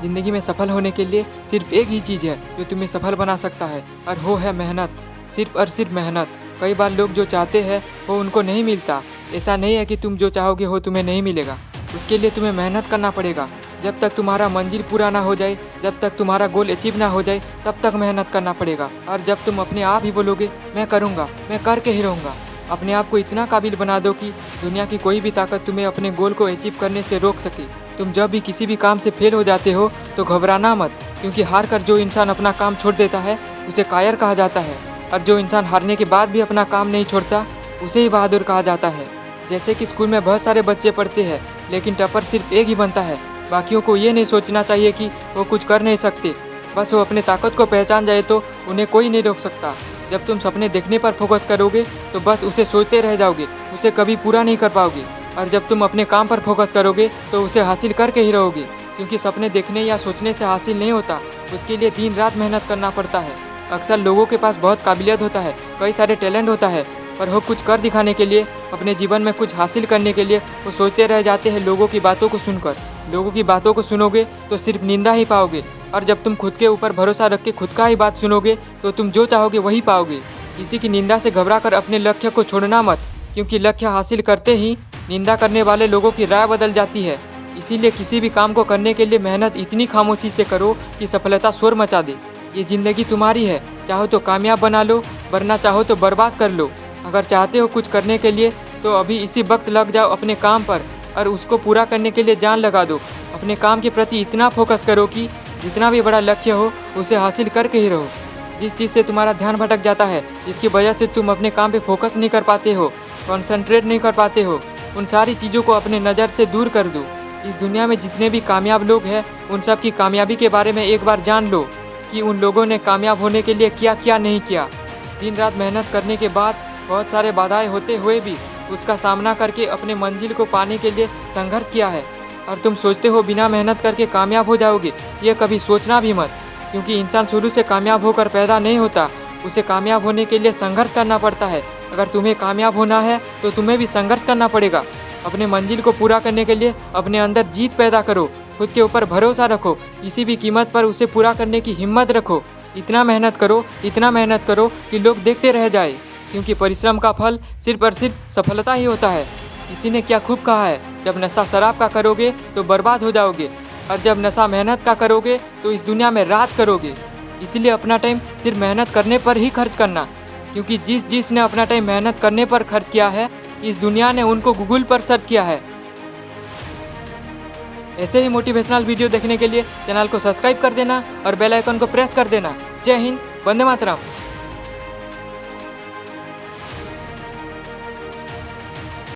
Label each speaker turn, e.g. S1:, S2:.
S1: ज़िंदगी में सफल होने के लिए सिर्फ एक ही चीज़ है जो तुम्हें सफल बना सकता है, और वो है मेहनत। सिर्फ और सिर्फ मेहनत। कई बार लोग जो चाहते हैं वो उनको नहीं मिलता। ऐसा नहीं है कि तुम जो चाहोगे वो तुम्हें नहीं मिलेगा। उसके लिए तुम्हें मेहनत करना पड़ेगा। जब तक तुम्हारा मंजिल पूरा ना हो जाए, जब तक तुम्हारा गोल अचीव ना हो जाए, तब तक मेहनत करना पड़ेगा। और जब तुम अपने आप ही बोलोगे मैं करूँगा, मैं करके ही रहूँगा, अपने आप को इतना काबिल बना दो कि दुनिया की कोई भी ताकत तुम्हें अपने गोल को अचीव करने से रोक सके। तुम जब भी किसी भी काम से फेल हो जाते हो तो घबराना मत, क्योंकि हार कर जो इंसान अपना काम छोड़ देता है उसे कायर कहा जाता है, और जो इंसान हारने के बाद भी अपना काम नहीं छोड़ता उसे ही बहादुर कहा जाता है। जैसे कि स्कूल में बहुत सारे बच्चे पढ़ते हैं, लेकिन टॉपर सिर्फ एक ही बनता है। बाकियों को ये नहीं सोचना चाहिए कि वो कुछ कर नहीं सकते, बस वो अपने ताकत को पहचान जाए तो उन्हें कोई नहीं रोक सकता। जब तुम सपने देखने पर फोकस करोगे तो बस उसे सोचते रह जाओगे, उसे कभी पूरा नहीं कर पाओगे। और जब तुम अपने काम पर फोकस करोगे तो उसे हासिल करके ही रहोगे, क्योंकि सपने देखने या सोचने से हासिल नहीं होता, उसके लिए दिन रात मेहनत करना पड़ता है। अक्सर लोगों के पास बहुत काबिलियत होता है, कई सारे टैलेंट होता है, पर वो कुछ कर दिखाने के लिए, अपने जीवन में कुछ हासिल करने के लिए वो सोचते रह जाते हैं लोगों की बातों को सुनकर। लोगों की बातों को सुनोगे तो सिर्फ निंदा ही पाओगे, और जब तुम खुद के ऊपर भरोसा रख के खुद का ही बात सुनोगे तो तुम जो चाहोगे वही पाओगे। किसी की निंदा से घबराकर अपने लक्ष्य को छोड़ना मत, क्योंकि लक्ष्य हासिल करते ही निंदा करने वाले लोगों की राय बदल जाती है। इसीलिए किसी भी काम को करने के लिए मेहनत इतनी खामोशी से करो कि सफलता शोर मचा दे। ये ज़िंदगी तुम्हारी है, चाहो तो कामयाब बना लो, वरना चाहो तो बर्बाद कर लो। अगर चाहते हो कुछ करने के लिए तो अभी इसी वक्त लग जाओ अपने काम पर, और उसको पूरा करने के लिए जान लगा दो। अपने काम के प्रति इतना फोकस करो कि जितना भी बड़ा लक्ष्य हो उसे हासिल करके ही रहो। जिस चीज़ से तुम्हारा ध्यान भटक जाता है, जिसकी वजह से तुम अपने काम पे फोकस नहीं कर पाते हो, कॉन्सेंट्रेट नहीं कर पाते हो, उन सारी चीज़ों को अपने नज़र से दूर कर दो। इस दुनिया में जितने भी कामयाब लोग हैं उन सब की कामयाबी के बारे में एक बार जान लो कि उन लोगों ने कामयाब होने के लिए क्या क्या नहीं किया। दिन रात मेहनत करने के बाद, बहुत सारे बाधाएं होते हुए भी उसका सामना करके अपने मंजिल को पाने के लिए संघर्ष किया है। और तुम सोचते हो बिना मेहनत करके कामयाब हो जाओगे, ये कभी सोचना भी मत, क्योंकि इंसान शुरू से कामयाब होकर पैदा नहीं होता, उसे कामयाब होने के लिए संघर्ष करना पड़ता है। अगर तुम्हें कामयाब होना है तो तुम्हें भी संघर्ष करना पड़ेगा। अपने मंजिल को पूरा करने के लिए अपने अंदर जीत पैदा करो, खुद के ऊपर भरोसा रखो, किसी भी कीमत पर उसे पूरा करने की हिम्मत रखो। इतना मेहनत करो, इतना मेहनत करो कि लोग देखते रह जाए, क्योंकि परिश्रम का फल सिर्फ और सिर्फ सफलता ही होता है। किसी ने क्या खूब कहा है, जब नशा शराब का करोगे तो बर्बाद हो जाओगे, और जब नशा मेहनत का करोगे तो इस दुनिया में राज करोगे। इसीलिए अपना टाइम सिर्फ मेहनत करने पर ही खर्च करना, क्योंकि जिसने अपना टाइम मेहनत करने पर खर्च किया है, इस दुनिया ने उनको गूगल पर सर्च किया है। ऐसे ही मोटिवेशनल वीडियो देखने के लिए चैनल को सब्सक्राइब कर देना और बेल आइकन को प्रेस कर देना। जय हिंद, वंदे मातरम।